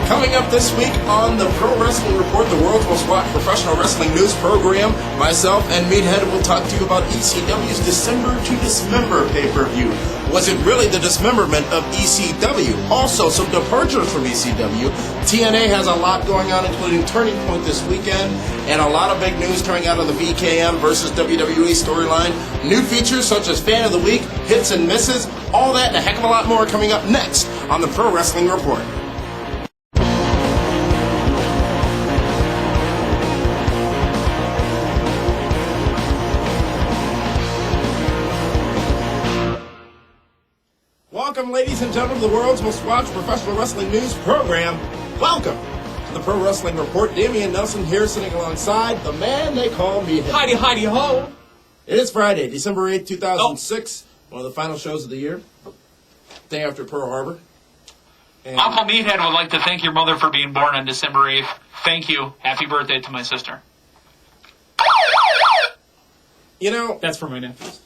Coming up this week on the Pro Wrestling Report, the world's most watched professional wrestling news program, myself and Meathead will talk to you about ECW's December to Dismember pay-per-view. Was it really the dismemberment of ECW? Also, some departures from ECW. TNA has a lot going on, including Turning Point this weekend, and a lot of big news coming out of the VKM versus WWE storyline. New features such as Fan of the Week, Hits and Misses, all that and a heck of a lot more coming up next on the Pro Wrestling Report. Welcome, ladies and gentlemen, to the world's most watched professional wrestling news program. Welcome to the Pro Wrestling Report. Damian Nelson here, sitting alongside the man they call me. Heidi, Heidi, ho! It is Friday, December 8th, 2006. One of the final shows of the year. Day after Pearl Harbor. And Uncle Meathead would like to thank your mother for being born on December 8th. Thank you. Happy birthday to my sister. You know, that's for my nephews.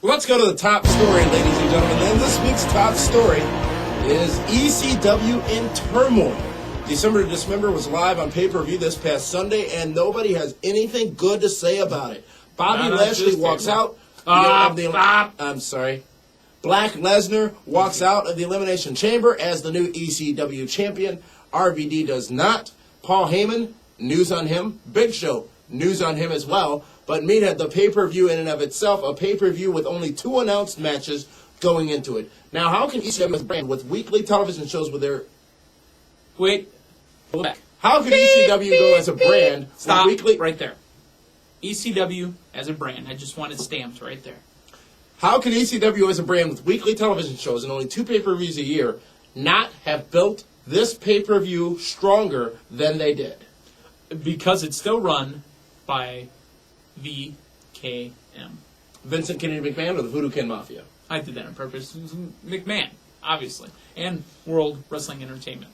Let's go to the top story, ladies and gentlemen. And this week's top story is ECW in turmoil. December to Dismember was live on pay-per-view this past Sunday, and nobody has anything good to say about it. Bobby Lashley walks out. I'm sorry. Black Lesnar walks out of the Elimination Chamber as the new ECW champion. RVD does not. Paul Heyman, news on him. Big Show, news on him as well. But Meathead, the pay-per-view in and of itself, a pay-per-view with only 2 announced matches going into it. Now, how can ECW as a brand with weekly television shows with their... Wait. Go back. How can ECW go as a brand Stop. with weekly... Right there. ECW as a brand. I just wanted stamped right there. How can ECW as a brand with weekly television shows and only 2 pay-per-views a year not have built this pay-per-view stronger than they did? Because it's still run by... VKM. Vincent Kennedy McMahon or the Voodoo Kin Mafia? I did that on purpose. McMahon, obviously. And World Wrestling Entertainment.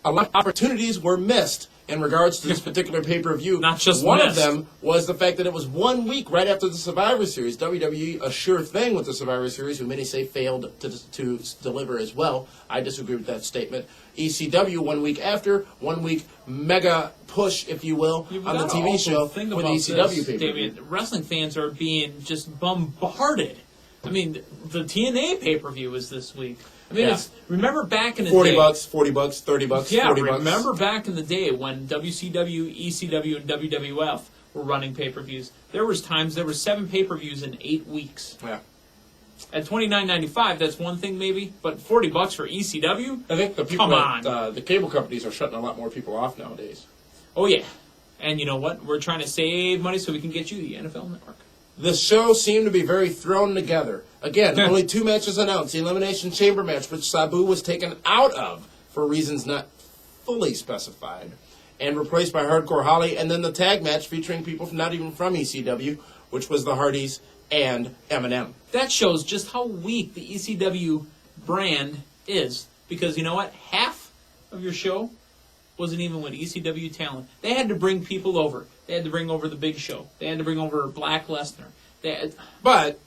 A lot of opportunities were missed in regards to this particular pay-per-view. Not just one missed. of them was the fact that it was 1 week right after the Survivor Series. WWE, a sure thing with the Survivor Series, who many say failed to deliver as well. I disagree with that statement. ECW 1 week after, 1 week mega push, if you will, on the TV show with ECW pay-per-view. Wrestling fans are being just bombarded. I mean, the TNA pay-per-view was this week. I mean, remember back in the day... $40, $40, $30, yeah, $40. Remember back in the day when WCW, ECW, and WWF were running pay-per-views. There was times there were 7 pay-per-views in 8 weeks. Yeah. At $29.95, that's one thing maybe, but $40 for ECW? I think the people Come on. The cable companies are shutting a lot more people off nowadays. Oh, yeah. And you know what? We're trying to save money so we can get you the NFL Network. The show seemed to be very thrown together. Again, only 2 matches announced. The Elimination Chamber match, which Sabu was taken out of for reasons not fully specified, and replaced by Hardcore Holly, and then the tag match featuring people not even from ECW, which was the Hardys and Eminem. That shows just how weak the ECW brand is. Because you know what? Half of your show wasn't even with ECW talent. They had to bring people over. They had to bring over the Big Show. They had to bring over Black Lesnar. But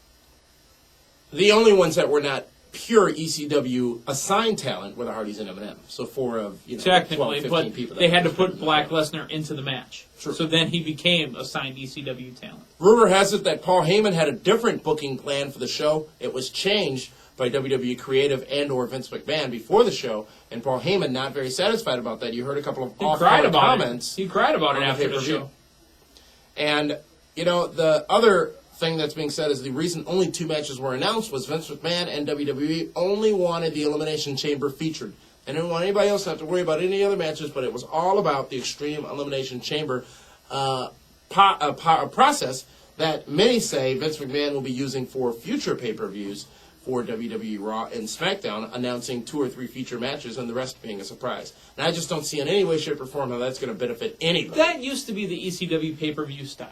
the only ones that were not pure ECW assigned talent were the Hardys and Eminem. So 4 of 12, 15 people. They had to put Black Lesnar into the match. True. So then he became assigned ECW talent. Rumor has it that Paul Heyman had a different booking plan for the show. It was changed by WWE Creative and or Vince McMahon before the show, and Paul Heyman not very satisfied about that. You heard a couple of off-color comments. He cried about it after the show. And, the other thing that's being said is the reason only 2 matches were announced was Vince McMahon and WWE only wanted the Elimination Chamber featured. They didn't want anybody else to have to worry about any other matches, but it was all about the Extreme Elimination Chamber process that many say Vince McMahon will be using for future pay-per-views for WWE Raw and SmackDown, announcing 2 or 3 feature matches and the rest being a surprise. And I just don't see in any way, shape, or form how that's going to benefit anybody. That used to be the ECW pay-per-view style.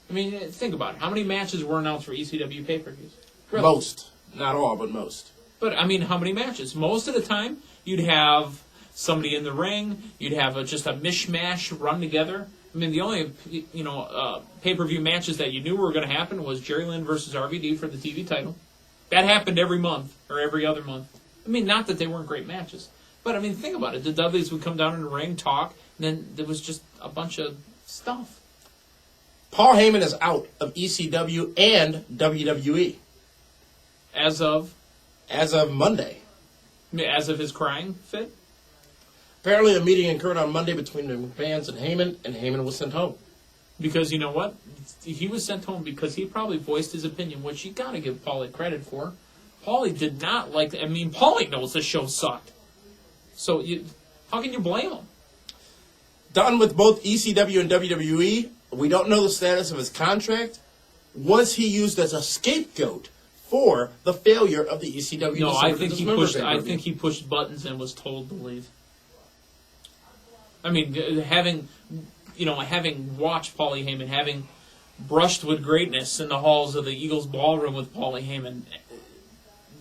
I mean, think about it. How many matches were announced for ECW pay-per-views? Really? Most. Not all, but most. But, I mean, how many matches? Most of the time, you'd have somebody in the ring. You'd have just a mishmash run together. I mean, the only, pay-per-view matches that you knew were going to happen was Jerry Lynn versus RVD for the TV title. That happened every month, or every other month. I mean, not that they weren't great matches, but I mean, think about it. The Dudleys would come down in the ring, talk, and then there was just a bunch of stuff. Paul Heyman is out of ECW and WWE. As of Monday. As of his crying fit? Apparently a meeting occurred on Monday between the McMahons and Heyman was sent home. Because you know what? He was sent home because he probably voiced his opinion, which you got to give Paulie credit for. Paulie did not like... I mean, Paulie knows the show sucked. So how can you blame him? Done with both ECW and WWE. We don't know the status of his contract. Was he used as a scapegoat for the failure of the ECW? No, I think he pushed buttons and was told to leave. I mean, having watched Paulie Heyman, having brushed with greatness in the halls of the Eagles Ballroom with Paulie Heyman,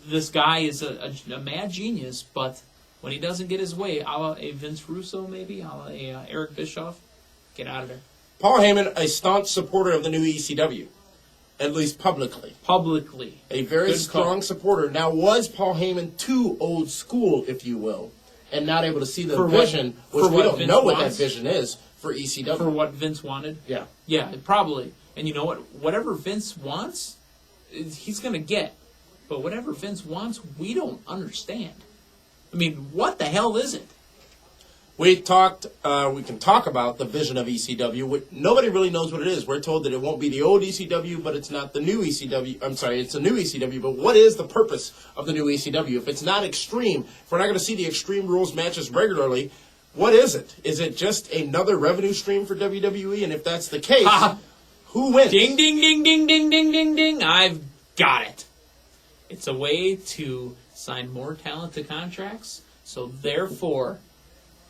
this guy is a mad genius, but when he doesn't get his way, a la a Vince Russo maybe, a la a Eric Bischoff, get out of there. Paul Heyman, a staunch supporter of the new ECW, at least publicly. Publicly. A very strong supporter. Now, was Paul Heyman too old school, if you will, and not able to see the vision, which we don't know what that vision is, for ECW? For what Vince wanted? Yeah. Yeah, probably. And you know what? Whatever Vince wants, he's going to get. But whatever Vince wants, we don't understand. I mean, what the hell is it? We can talk about the vision of ECW. Nobody really knows what it is. We're told that it won't be the old ECW, but it's not the new ECW. I'm sorry, it's a new ECW, but what is the purpose of the new ECW? If it's not extreme, if we're not going to see the Extreme Rules matches regularly, what is it? Is it just another revenue stream for WWE? And if that's the case, who wins? Ding, ding, ding, ding, ding, ding, ding, ding. I've got it. It's a way to sign more talent to contracts, so therefore...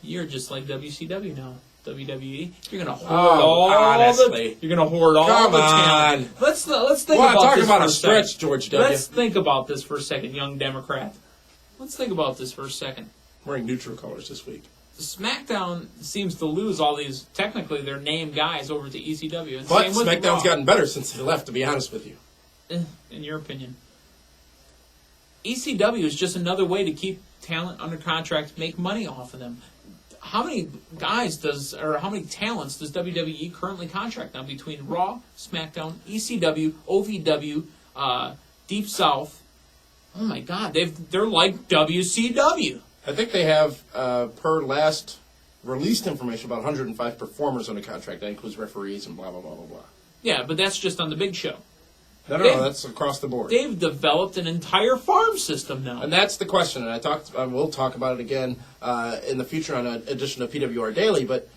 You're just like WCW now. WWE. You're gonna hoard all the. You're gonna hoard all the talent. Let's think about talk this about for a stretch, George W. Let's think about this for a second, young Democrat. Let's think about this for a second. Wearing neutral colors this week. SmackDown seems to lose all these. Technically, they're named guys over to ECW. And but SmackDown's gotten better since they left. To be honest with you. In your opinion, ECW is just another way to keep talent under contract, make money off of them. How many how many talents does WWE currently contract now between Raw, SmackDown, ECW, OVW, Deep South? Oh my God, they're like WCW. I think they have, per last released information, about 105 performers on the contract. That includes referees and blah, blah, blah, blah, blah. Yeah, but that's just on the big show. No, that's across the board. They've developed an entire farm system now. And that's the question, and we'll talk about it again in the future on an edition of PWR Daily, but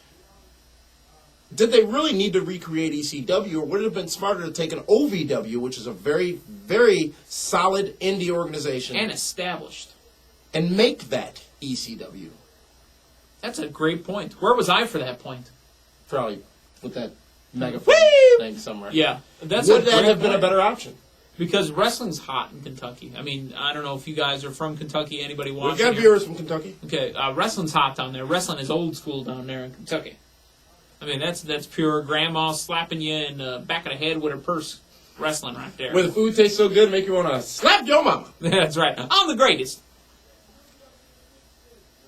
did they really need to recreate ECW, or would it have been smarter to take an OVW, which is a very, very solid indie organization, and established, and make that ECW? That's a great point. Where was I for that point? Probably with that megaphone thing somewhere. Yeah. Would that have been a better option? Because wrestling's hot in Kentucky. I mean, I don't know if you guys are from Kentucky. Anybody watching? We've got viewers from Kentucky. Okay, wrestling's hot down there. Wrestling is old school down there in Kentucky. I mean, that's pure grandma slapping you in the back of the head with her purse wrestling right there. Where the food tastes so good, make you want to slap your mama. That's right. I'm the greatest.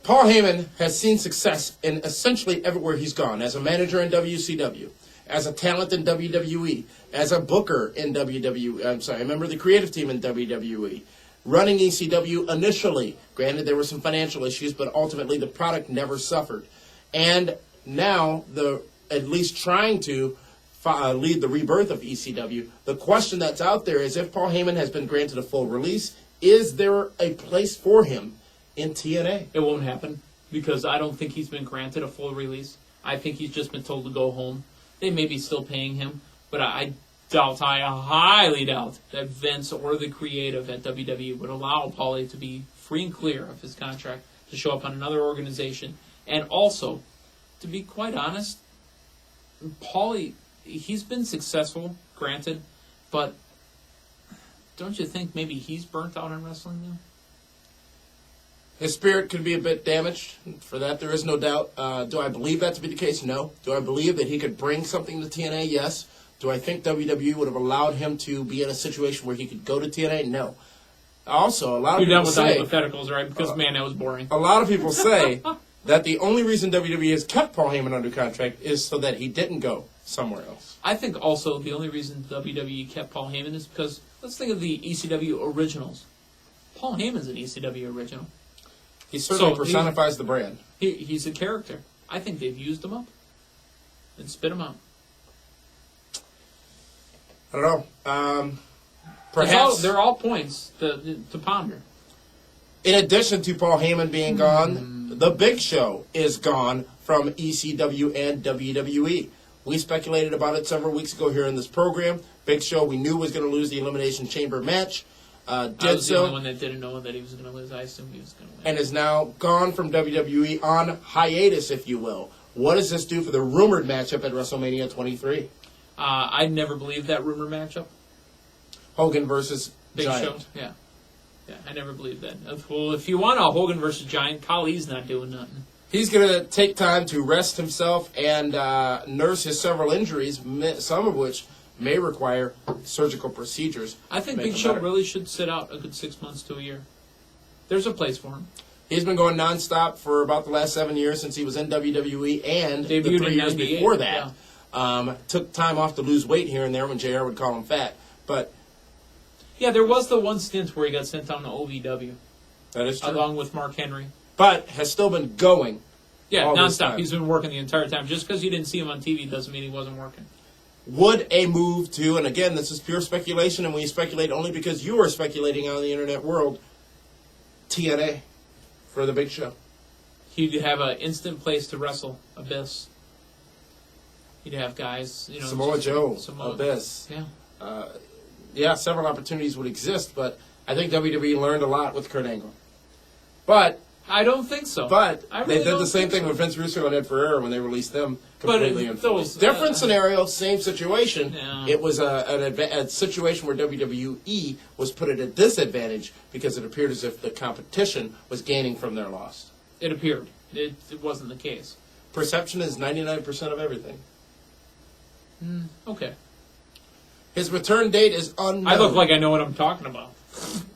Paul Heyman has seen success in essentially everywhere he's gone. As a manager in WCW, as a talent in WWE, as a booker in WWE. I'm sorry, a member of the creative team in WWE. Running ECW initially. Granted, there were some financial issues, but ultimately the product never suffered. And now, at least trying to lead the rebirth of ECW, the question that's out there is, if Paul Heyman has been granted a full release, is there a place for him in TNA? It won't happen, because I don't think he's been granted a full release. I think he's just been told to go home. They may be still paying him, but I highly doubt that Vince or the creative at WWE would allow Paulie to be free and clear of his contract to show up on another organization. And also, to be quite honest, Paulie, he's been successful, granted, but don't you think maybe he's burnt out on wrestling now? His spirit could be a bit damaged. For that, there is no doubt. Do I believe that to be the case? No. Do I believe that he could bring something to TNA? Yes. Do I think WWE would have allowed him to be in a situation where he could go to TNA? No. Also, a lot of You're done people with say, the hypotheticals, right? Because, man, that was boring. a lot of people say that the only reason WWE has kept Paul Heyman under contract is so that he didn't go somewhere else. I think also the only reason WWE kept Paul Heyman is because, let's think of the ECW originals. Paul Heyman's an ECW original. He certainly personifies the brand. He's a character. I think they've used him up and spit him out. I don't know. Perhaps They're all points to ponder. in addition to Paul Heyman being gone, the Big Show is gone from ECW and WWE. We speculated about it several weeks ago here in this program. Big Show, we knew was going to lose the Elimination Chamber match. I was the only one that didn't know that he was going to lose. I assumed he was going to win. And is now gone from WWE on hiatus, if you will. What does this do for the rumored matchup at WrestleMania 23? I never believed that rumor matchup. Hogan versus Big Giant. Show, yeah. Yeah, I never believed that. Well, if you want a Hogan versus Giant, Khali's not doing nothing. He's going to take time to rest himself and nurse his several injuries, some of which may require surgical procedures. I think Big Show really should sit out a good 6 months to a year. There's a place for him. He's been going nonstop for about the last 7 years since he was in WWE and the Debuted 3 in years 98, before that. yeah. Took time off to lose weight here and there when JR would call him fat. But Yeah, there was the one stint where he got sent down to OVW. that is true. Along with Mark Henry. But has still been going. Yeah, all this nonstop. time. He's been working the entire time. Just because you didn't see him on TV doesn't mean he wasn't working. Would a move to, and again, this is pure speculation, and we speculate only because you are speculating on the internet world, TNA for the Big Show? He'd have an instant place to wrestle Abyss. He'd have guys, Samoa Joe, Abyss. Yeah. Yeah, several opportunities would exist, but I think WWE learned a lot with Kurt Angle. But I don't think so. But I really they did don't the same think thing so. with Vince Russo and Ed Ferreira when they released them completely and fully. those, Different scenario, same situation. Yeah. It was a situation where WWE was put at a disadvantage because it appeared as if the competition was gaining from their loss. It appeared. It wasn't the case. Perception is 99% of everything. Okay. His return date is unknown. I look like I know what I'm talking about.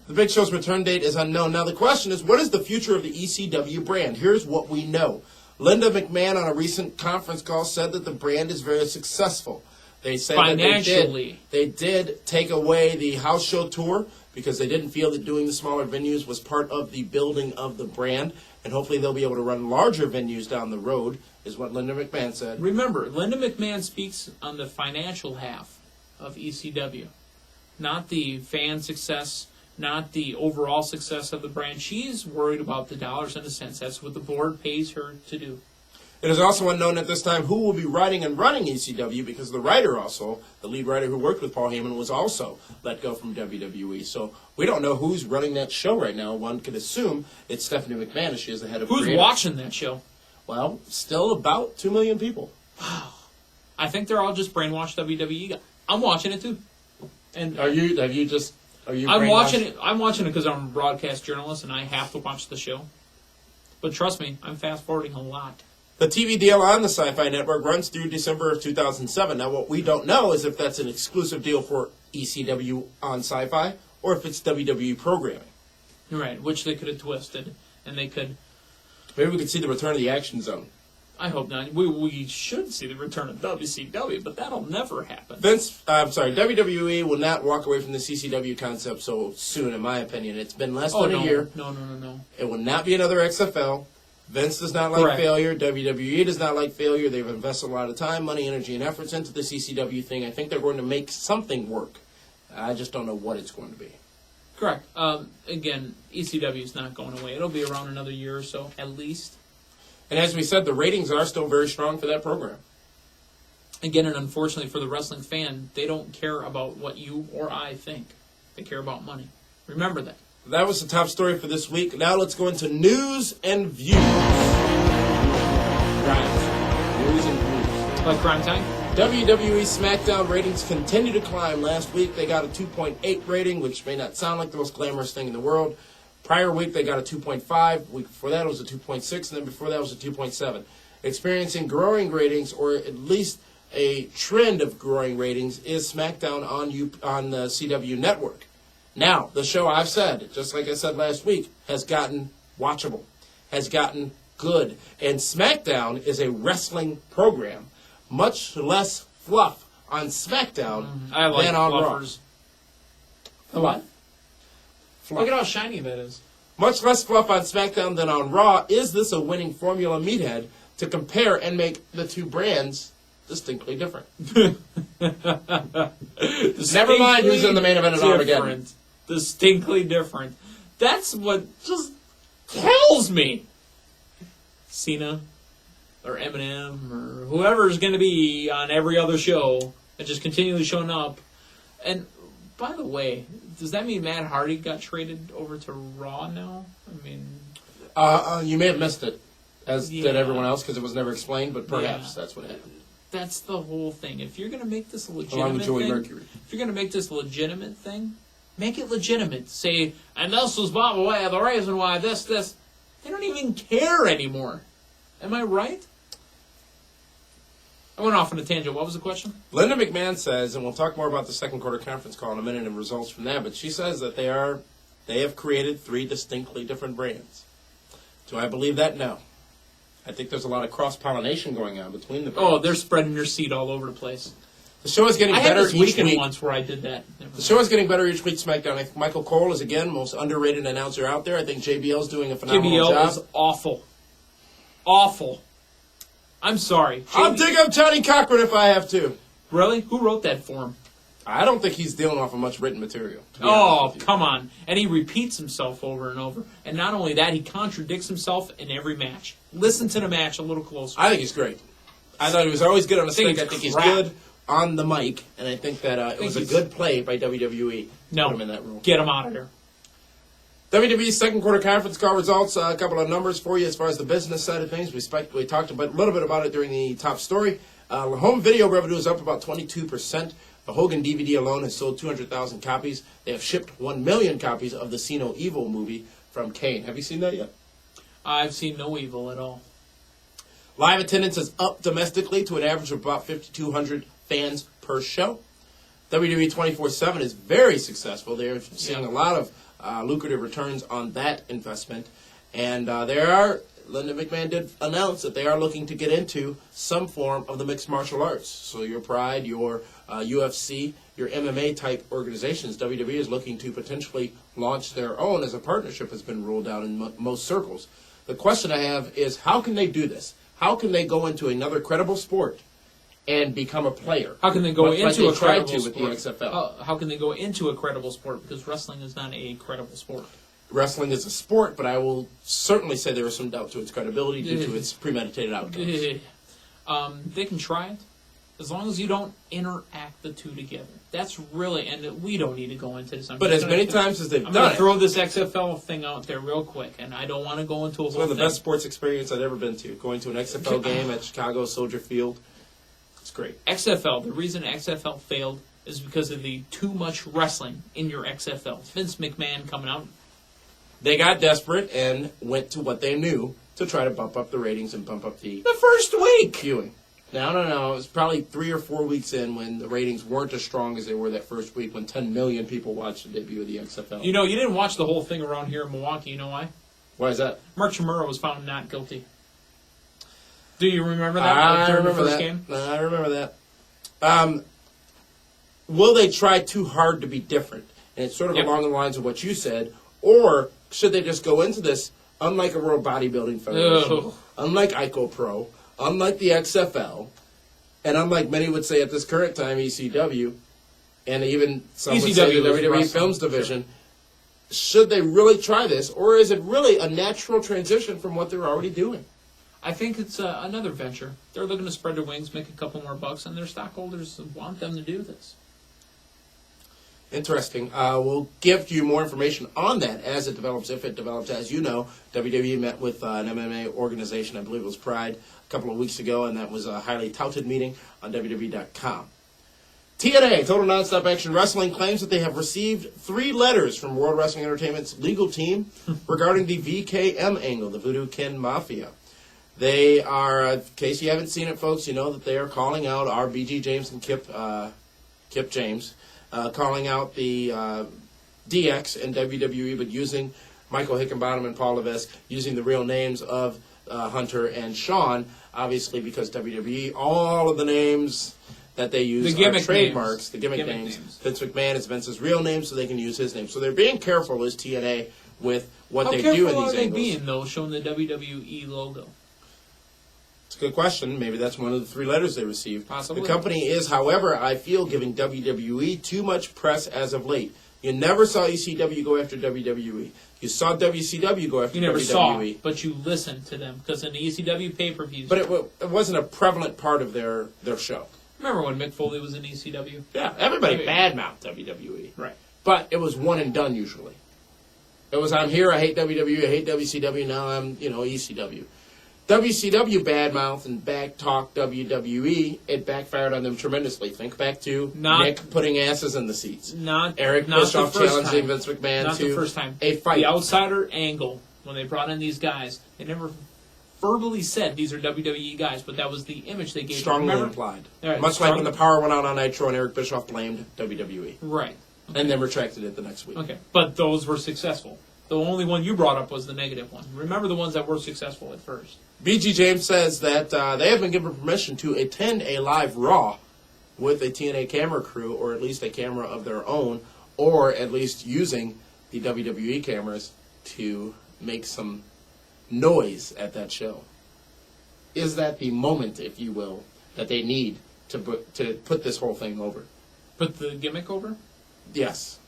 The Big Show's return date is unknown. Now, the question is, what is the future of the ECW brand? Here's what we know. Linda McMahon on a recent conference call said that the brand is very successful. They said financially, that they did take away the house show tour because they didn't feel that doing the smaller venues was part of the building of the brand, and hopefully they'll be able to run larger venues down the road, is what Linda McMahon said. Remember, Linda McMahon speaks on the financial half of ECW, not the fan success, not the overall success of the brand. She's worried about the dollars and the cents. That's what the board pays her to do. It is also unknown at this time who will be writing and running ECW because the writer also, the lead writer who worked with Paul Heyman, was also let go from WWE. So we don't know who's running that show right now. One could assume it's Stephanie McMahon as she is the head of Who's creative. watching that show? Well, still about 2 million people. I think they're all just brainwashed WWE guys. I'm watching it too. And Are you I'm brainwashed? watching it. I'm watching it because I'm a broadcast journalist and I have to watch the show. But trust me, I'm fast forwarding a lot. The TV deal on the Sci-Fi Network runs through December of 2007. Now, what we don't know is if that's an exclusive deal for ECW on Sci-Fi or if it's WWE programming. Right, which they could have twisted, and they could. Maybe we could see the return of the Action Zone. I hope not. We should see the return of WCW, but that'll never happen. WWE will not walk away from the CCW concept so soon, in my opinion. It's been less than a year. No. It will not be another XFL. Vince does not like Correct. failure. WWE does not like failure. They've invested a lot of time, money, energy, and efforts into the CCW thing. I think they're going to make something work. I just don't know what it's going to be. Correct. Again, ECW is not going away. It'll be around another year or so, at least. And as we said, the ratings are still very strong for that program. Again, and unfortunately for the wrestling fan, they don't care about what you or I think. They care about money. Remember that. That was the top story for this week. Now let's go into news and views. Right. News and views. Like Crime Time? WWE SmackDown ratings continue to climb. Last week they got a 2.8 rating, which may not sound like the most glamorous thing in the world. Prior week they got a 2.5. Week before that it was a 2.6, and then before that was a 2.7. Experiencing growing ratings, or at least a trend of growing ratings, is SmackDown on the CW network. Now, the show, I've said, just like I said last week, has gotten watchable, has gotten good. And SmackDown is a wrestling program. Much less fluff on SmackDown than on fluffers. Raw. What? Fluff. Look at how shiny that is. Much less fluff on SmackDown than on Raw. Is this a winning formula, Meathead, to compare and make the two brands distinctly different? Never mind who's in the main event at Armageddon. Distinctly different. That's what just kills me. Cena or Eminem or whoever's going to be on every other show and just continually showing up. And by the way, does that mean Matt Hardy got traded over to Raw now? I mean, you may have missed it, as did everyone else, because it was never explained. But perhaps that's what happened. That's the whole thing. If you're going to make this a legitimate thing, make it legitimate. Say, and this was by the way, the reason why this. They don't even care anymore. Am I right? I went off on a tangent. What was the question? Linda McMahon says, and we'll talk more about the second quarter conference call in a minute and results from that, but she says that they have created 3 distinctly different brands. Do I believe that? No. I think there's a lot of cross-pollination going on between the brands. Oh, they're spreading your seed all over the place. The show is getting better each week. I had this weekend once where I did that. The show is getting better each week, SmackDown. I think Michael Cole is, again, most underrated announcer out there. I think JBL's doing a phenomenal job. JBL is awful. Awful. I'm sorry. I'll dig up Johnny Cochran if I have to. Really? Who wrote that for him? I don't think he's dealing off of much written material. Oh, come on. And he repeats himself over and over. And not only that, he contradicts himself in every match. Listen to the match a little closer. I think he's great. I thought he was always good on the stick. I think he's good on the mic. And I think that it was a good play by WWE. No. Put him in that role. Get him out of there. WWE's second quarter conference call results, a couple of numbers for you as far as the business side of things. We talked a little bit about it during the top story. Home video revenue is up about 22%. The Hogan DVD alone has sold 200,000 copies. They have shipped 1 million copies of the See No Evil movie from Kane. Have you seen that yet? I've seen no evil at all. Live attendance is up domestically to an average of about 5,200 fans per show. WWE 24/7 is very successful. They're seeing a lot of lucrative returns on that investment. And Linda McMahon did announce that they are looking to get into some form of the mixed martial arts. So your Pride, your UFC, your MMA type organizations, WWE is looking to potentially launch their own as a partnership has been ruled out in most circles. The question I have is, how can they do this? How can they go into another credible sport and become a player? How can they go into a credible sport? With the XFL? How can they go into a credible sport? Because wrestling is not a credible sport. Wrestling is a sport, but I will certainly say there is some doubt to its credibility due to its premeditated outcomes. They can try it, as long as you don't interact the two together. That's really, and we don't need to go into this. But as many times as they've done it. I'm going to throw this XFL thing out there real quick, and I don't want to go into a whole thing. It's one of the best sports experience I've ever been to. Going to an XFL game at Chicago Soldier Field. It's great. XFL, the reason XFL failed is because of the too much wrestling in your XFL. Vince McMahon coming out. They got desperate and went to what they knew to try to bump up the ratings and bump up the first week viewing. No. It was probably 3 or 4 weeks in when the ratings weren't as strong as they were that first week when 10 million people watched the debut of the XFL. You know, you didn't watch the whole thing around here in Milwaukee. You know why? Why is that? Mark Chimura was found not guilty. Do you remember that? I remember that. Game? I remember that. Will they try too hard to be different? And it's sort of along the lines of what you said. Or should they just go into this, unlike a World Bodybuilding Federation, unlike ICO Pro, unlike the XFL, and unlike many would say at this current time, ECW, and even some would say the WWE Films Division, should they really try this, or is it really a natural transition from what they're already doing? I think it's another venture. They're looking to spread their wings, make a couple more bucks, and their stockholders want them to do this. Interesting. We'll give you more information on that as it develops, if it develops. As you know, WWE met with an MMA organization, I believe it was Pride, a couple of weeks ago, and that was a highly touted meeting on WWE.com. TNA, Total Nonstop Action Wrestling, claims that they have received 3 letters from World Wrestling Entertainment's legal team regarding the VKM angle, the Voodoo Kin Mafia. They are, in case you haven't seen it, folks, you know that they are calling out our BG James and Kip James, calling out the DX in WWE, but using Michael Hickenbottom and Paul Levesque, using the real names of Hunter and Shawn, obviously because WWE, all of the names that they use are trademarks, the gimmick names. Vince McMahon is Vince's real name, so they can use his name. So they're being careful as TNA with what they do in these angles. How careful are they being, though, showing the WWE logo? It's a good question. Maybe that's one of the 3 letters they received. Possibly. The company is, however, I feel, giving WWE too much press as of late. You never saw ECW go after WWE. You saw WCW go after WWE. You never saw, but you listened to them, because in the ECW pay-per-views... But it wasn't a prevalent part of their show. Remember when Mick Foley was in ECW? Yeah, everybody badmouthed WWE. Right. But it was one and done usually. It was, I'm here, I hate WWE, I hate WCW, now I'm, ECW. WCW badmouth and back-talk WWE, it backfired on them tremendously. Think back to Nick putting asses in the seats. Eric Bischoff challenging Vince McMahon to the first time. A fight. The outsider angle, when they brought in these guys, they never verbally said these are WWE guys, but that was the image they gave. Strongly implied. Right, much like when the power went out on Nitro and Eric Bischoff blamed WWE. Right. Okay. And then retracted it the next week. Okay. But those were successful. The only one you brought up was the negative one. Remember the ones that were successful at first. BG James says that they have been given permission to attend a live Raw with a TNA camera crew, or at least a camera of their own, or at least using the WWE cameras to make some noise at that show. Is that the moment, if you will, that they need to put this whole thing over? Put the gimmick over? Yes.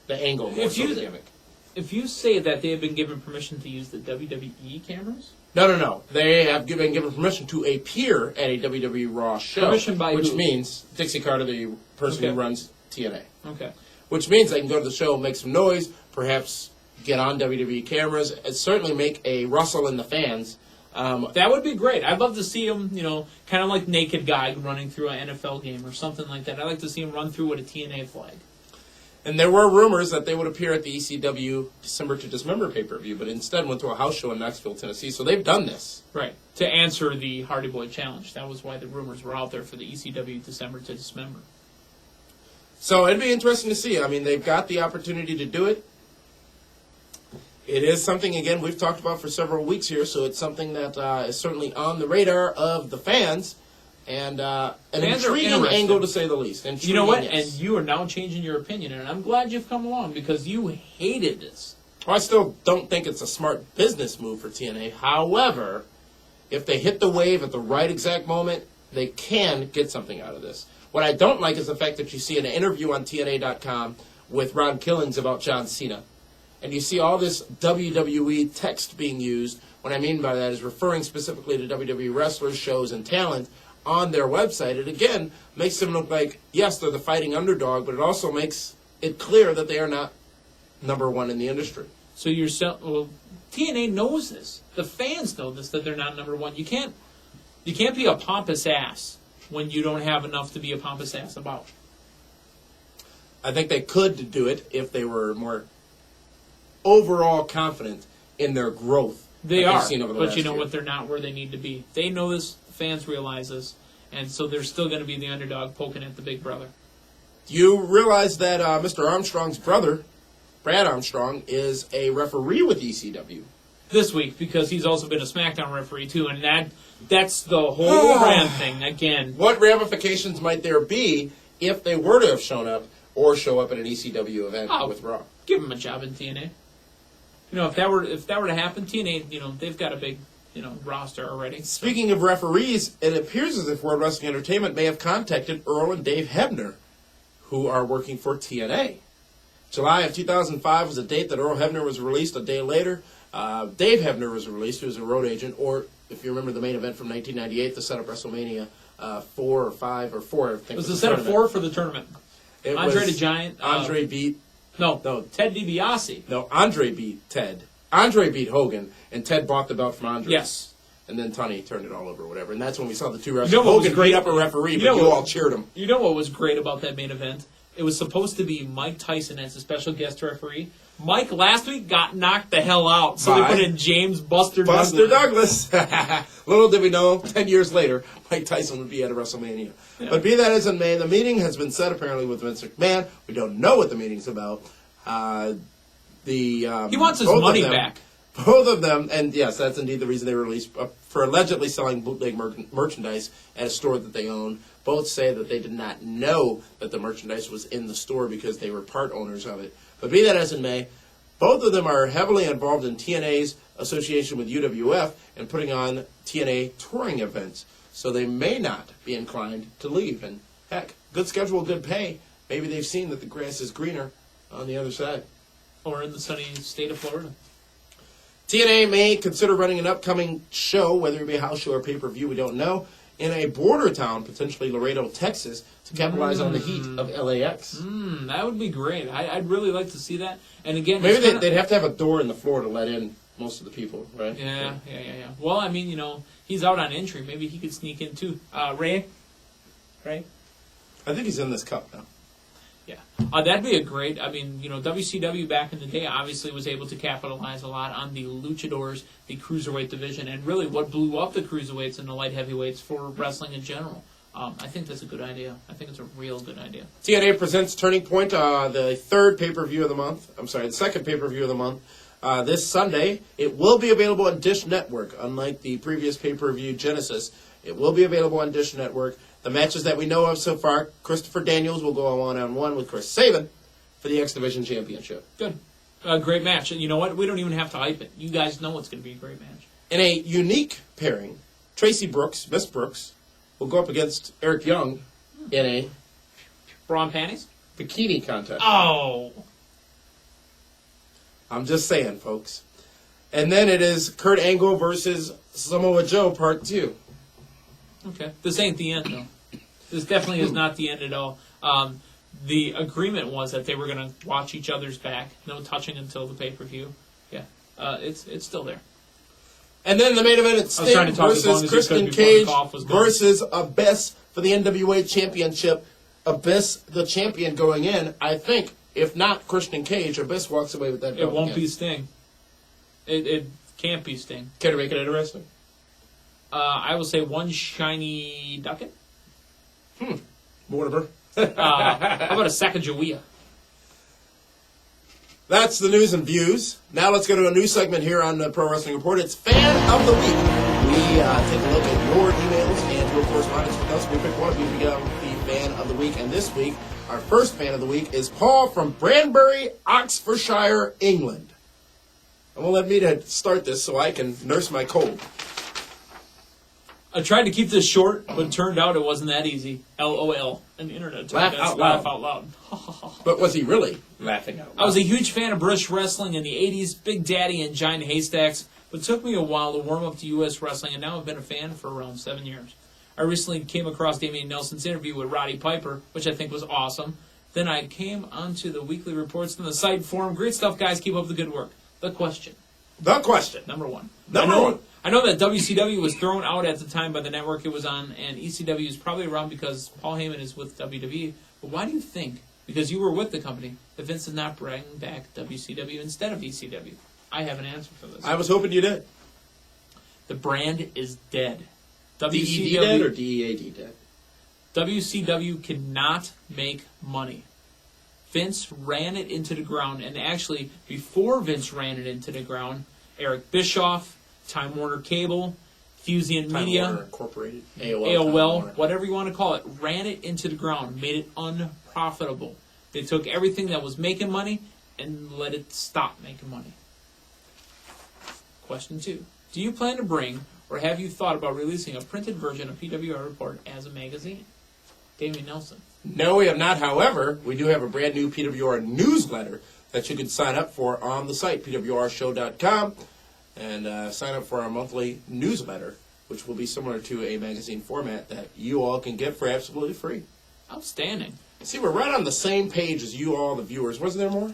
The angle more so the gimmick. If you say that they have been given permission to use the WWE cameras? No. They have been given permission to appear at a WWE Raw show. Permission by which who? means Dixie Carter, the person who runs TNA. Okay. Which means they can go to the show, make some noise, perhaps get on WWE cameras, and certainly make a rustle in the fans. That would be great. I'd love to see him, kind of like Naked Guy running through an NFL game or something like that. I'd like to see him run through with a TNA flag. And there were rumors that they would appear at the ECW December to Dismember pay-per-view, but instead went to a house show in Knoxville, Tennessee. So they've done this. Right. To answer the Hardy Boy Challenge. That was why the rumors were out there for the ECW December to Dismember. So it'd be interesting to see. I mean, they've got the opportunity to do it. It is something, again, we've talked about for several weeks here, so it's something that is certainly on the radar of the fans. And an intriguing angle, to say the least. You know what? Yes. And you are now changing your opinion, and I'm glad you've come along, because you hated this. Well, I still don't think it's a smart business move for TNA. However, if they hit the wave at the right exact moment, they can get something out of this. What I don't like is the fact that you see an interview on TNA.com with Ron Killings about John Cena. And you see all this WWE text being used. What I mean by that is referring specifically to WWE wrestlers, shows, and talent on their website. It, again, makes them look like, yes, they're the fighting underdog, but it also makes it clear that they are not number one in the industry. So TNA knows this. The fans know this, that they're not number one. You can't be a pompous ass when you don't have enough to be a pompous ass about. I think they could do it if they were more overall confident in their growth. They are, but you know what? They're not where they need to be. They know this. Fans realize this, and so they're still going to be the underdog poking at the big brother. Do you realize that Mr. Armstrong's brother, Brad Armstrong, is a referee with ECW? This week, because he's also been a SmackDown referee, too, and that's the whole brand thing, again. What ramifications might there be if they were to have shown up or show up at an ECW event with Raw? Give him a job in TNA. If that were to happen, TNA, they've got a big roster already. Speaking of referees, it appears as if World Wrestling Entertainment may have contacted Earl and Dave Hebner, who are working for TNA. July of 2005 was the date that Earl Hebner was released. A day later, Dave Hebner was released, who was a road agent, or if you remember the main event from 1998, the setup WrestleMania 4 or 5 or 4, I think. It was the setup 4 for the tournament. Andre the Giant. Andre beat... No, Ted DiBiase. No, Andre beat Ted. Andre beat Hogan, and Ted bought the belt from Andre. Yes. And then Tunney turned it all over, or whatever. And that's when we saw the two wrestlers. Hogan beat up a referee, but you all cheered him. You know what was great about that main event? It was supposed to be Mike Tyson as a special guest referee. Mike last week got knocked the hell out, so they put in James Buster Douglas. Little did we know, 10 years later, Mike Tyson would be at a WrestleMania. Yeah. But be that as it may, the meeting has been set apparently with Vince McMahon. We don't know what the meeting's about. He wants his money back. Both of them, and yes, that's indeed the reason they were released, for allegedly selling bootleg merchandise at a store that they own. Both say that they did not know that the merchandise was in the store because they were part owners of it. But be that as it may, both of them are heavily involved in TNA's association with UWF and putting on TNA touring events. So they may not be inclined to leave. And heck, good schedule, good pay. Maybe they've seen that the grass is greener on the other side. Or in the sunny state of Florida. TNA may consider running an upcoming show, whether it be a house show or pay-per-view, we don't know, in a border town, potentially Laredo, Texas, to capitalize on the heat of LAX. That would be great. I'd really like to see that. And again, maybe they'd have to have a door in the floor to let in most of the people, right? Yeah. Well, I mean, he's out on entry. Maybe he could sneak in too. Ray? I think he's in this cup now. Yeah. That'd be a great, WCW back in the day obviously was able to capitalize a lot on the luchadors, the cruiserweight division, and really what blew up the cruiserweights and the light heavyweights for wrestling in general. I think that's a good idea. I think it's a real good idea. TNA presents Turning Point, the third pay-per-view of the month. I'm sorry, the second pay-per-view of the month. This Sunday, it will be available on Dish Network, unlike the previous pay-per-view Genesis. It will be available on Dish Network. The matches that we know of so far, Christopher Daniels will go one-on-one with Chris Sabin for the X Division Championship. Good. Great match. And you know what? We don't even have to hype it. You guys know it's going to be a great match. In a unique pairing, Tracy Brooks, Miss Brooks, will go up against Eric Young in a... Bra and panties? Bikini contest. Oh! I'm just saying, folks. And then it is Kurt Angle versus Samoa Joe, Part 2. Okay. This ain't the end, though. This definitely is not the end at all. The agreement was that they were going to watch each other's back. No touching until the pay-per-view. Yeah. It's still there. And then the main event, it's Sting versus Christian Cage versus Abyss for the NWA Championship. Abyss, the champion going in. I think, if not Christian Cage, Abyss walks away with that belt. It won't be Sting. It can't be Sting. Care to make it interesting? I will say one shiny ducat. Mortimer. How about a Sacagawea? That's the news and views. Now let's go to a new segment here on Pro Wrestling Report. It's Fan of the Week. We take a look at your emails and your correspondence with us. We pick one of you to become the Fan of the Week. And this week, our first Fan of the Week is Paul from Branbury, Oxfordshire, England. And we'll let me to start this so I can nurse my cold. I tried to keep this short, but it turned out it wasn't that easy. LOL. And the internet laugh out loud. Laugh out loud. But was he really laughing out loud? I was a huge fan of British wrestling in the 80s, Big Daddy and Giant Haystacks, but it took me a while to warm up to U.S. wrestling, and now I've been a fan for around 7 years. I recently came across Damian Nelson's interview with Roddy Piper, which I think was awesome. Then I came onto the weekly reports from the site forum. Great stuff, guys. Keep up the good work. The question. Number one. I know that WCW was thrown out at the time by the network it was on, and ECW is probably around because Paul Heyman is with WWE. But why do you think, because you were with the company, that Vince did not bring back WCW instead of ECW? I have an answer for this. I was hoping you did. The brand is dead. WCW dead or DEAD dead? WCW cannot make money. Vince ran it into the ground, and actually, before Vince ran it into the ground, Eric Bischoff, Time Warner Cable, Fusion Media, Time Warner Incorporated, AOL, whatever you want to call it, ran it into the ground, made it unprofitable. They took everything that was making money and let it stop making money. Question 2. Do you plan to bring, or have you thought about releasing a printed version of PWR Report as a magazine? Damian Nelson. No, we have not. However, we do have a brand new PWR newsletter that you can sign up for on the site, pwrshow.com, and sign up for our monthly newsletter, which will be similar to a magazine format that you all can get for absolutely free. Outstanding. See, we're right on the same page as you all, the viewers. Wasn't there more?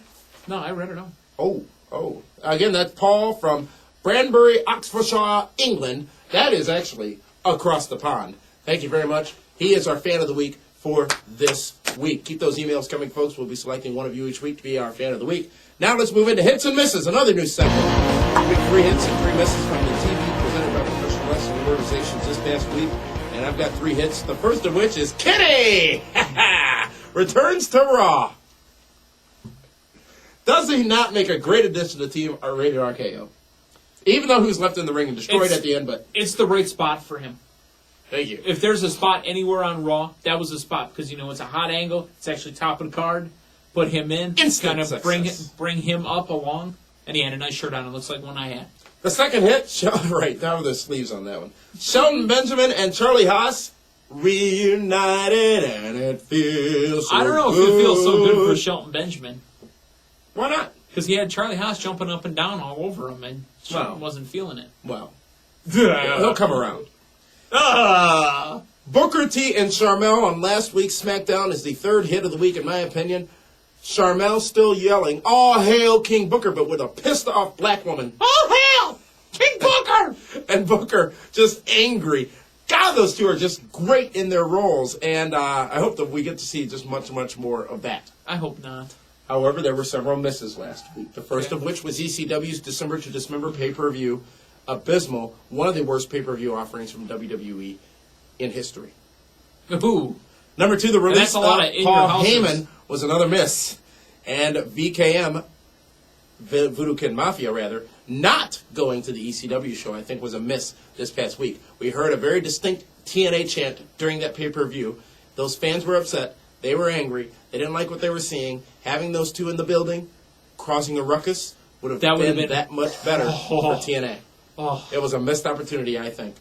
No, I read it all. Oh. Again, that's Paul from Branbury, Oxfordshire, England. That is actually across the pond. Thank you very much. He is our Fan of the Week for this week. Keep those emails coming, folks. We'll be selecting one of you each week to be our Fan of the Week. Now let's move into Hits and Misses, another new segment. Big 3 hits and 3 misses from the TV presented by professional wrestling organizations this past week. And I've got 3 hits, the first of which is Kitty! Returns to Raw. Does he not make a great addition to Team Rated RKO? Even though he was left in the ring and destroyed at the end, but... It's the right spot for him. Thank you. If there's a spot anywhere on Raw, that was the spot. Because, it's a hot angle. It's actually top of the card. Put him in. Instant kind of success. bring him up along. And he had a nice shirt on. It looks like one I had. The second hit, right, down with the sleeves on that one. Shelton Benjamin and Charlie Haas reunited, and it feels so I don't know if it feels so good for Shelton Benjamin. Why not? Because he had Charlie Haas jumping up and down all over him, and Shelton wasn't feeling it. Well, he'll come around. Booker T and Sharmell on last week's SmackDown is the third hit of the week, in my opinion. Sharmell still yelling, "All hail King Booker," but with a pissed off black woman. All hail King Booker! And Booker just angry. God, those two are just great in their roles, and I hope that we get to see just much, much more of that. I hope not. However, there were several misses last week. The first of which was ECW's December to Dismember pay-per-view, abysmal, one of the worst pay-per-view offerings from WWE in history. Ooh. Number 2, the release of Paul Heyman was another miss. And VKM, Voodoo Kid Mafia rather, not going to the ECW show, I think was a miss this past week. We heard a very distinct TNA chant during that pay-per-view. Those fans were upset. They were angry. They didn't like what they were seeing. Having those two in the building, causing a ruckus, would have been that much better for TNA. It was a missed opportunity, I think.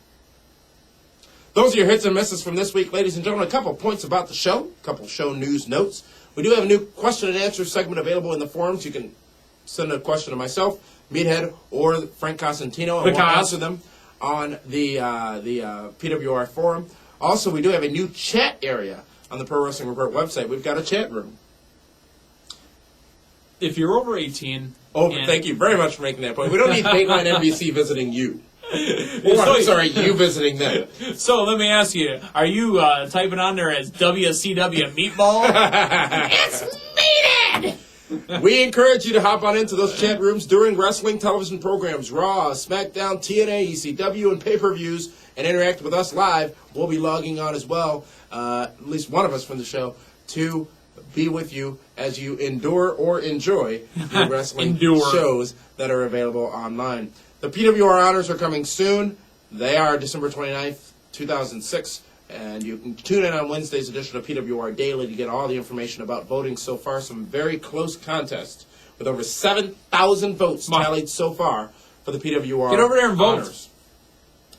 Those are your hits and misses from this week, ladies and gentlemen. A couple points about the show, a couple show news notes. We do have a new question and answer segment available in the forums. You can send a question to myself, Meathead, or Frank Cosentino, and we'll answer them on the PWR forum. Also, we do have a new chat area on the Pro Wrestling Report website. We've got a chat room. If you're over 18... thank you very much for making that point. We don't need Dateline NBC visiting you. I'm sorry, you visiting them. So let me ask you, are you typing on there as WCW Meatball? It's Meathead! We encourage you to hop on into those chat rooms during wrestling television programs, Raw, SmackDown, TNA, ECW, and pay-per-views, and interact with us live. We'll be logging on as well, at least one of us from the show, to be with you as you endure or enjoy the wrestling shows that are available online. The PWR honors are coming soon. They are December 29th, 2006. And you can tune in on Wednesday's edition of PWR Daily to get all the information about voting so far. Some very close contests with over 7,000 votes tallied so far for the PWR Get over there and vote. honors.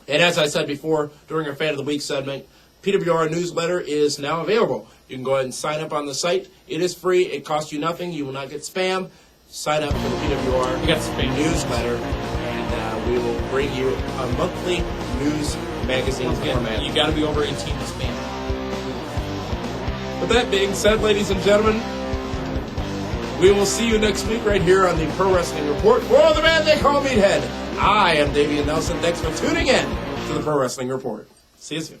And as I said before, during our Fan of the Week segment, PWR newsletter is now available. You can go ahead and sign up on the site. It is free. It costs you nothing. You will not get spam. Sign up for the PWR newsletter, and we will bring you a monthly news magazine format. You got to be over 18 to spam. With that being said, ladies and gentlemen, we will see you next week right here on the Pro Wrestling Report. For the man they call Meathead, I am Damian Nelson. Thanks for tuning in to the Pro Wrestling Report. See you soon.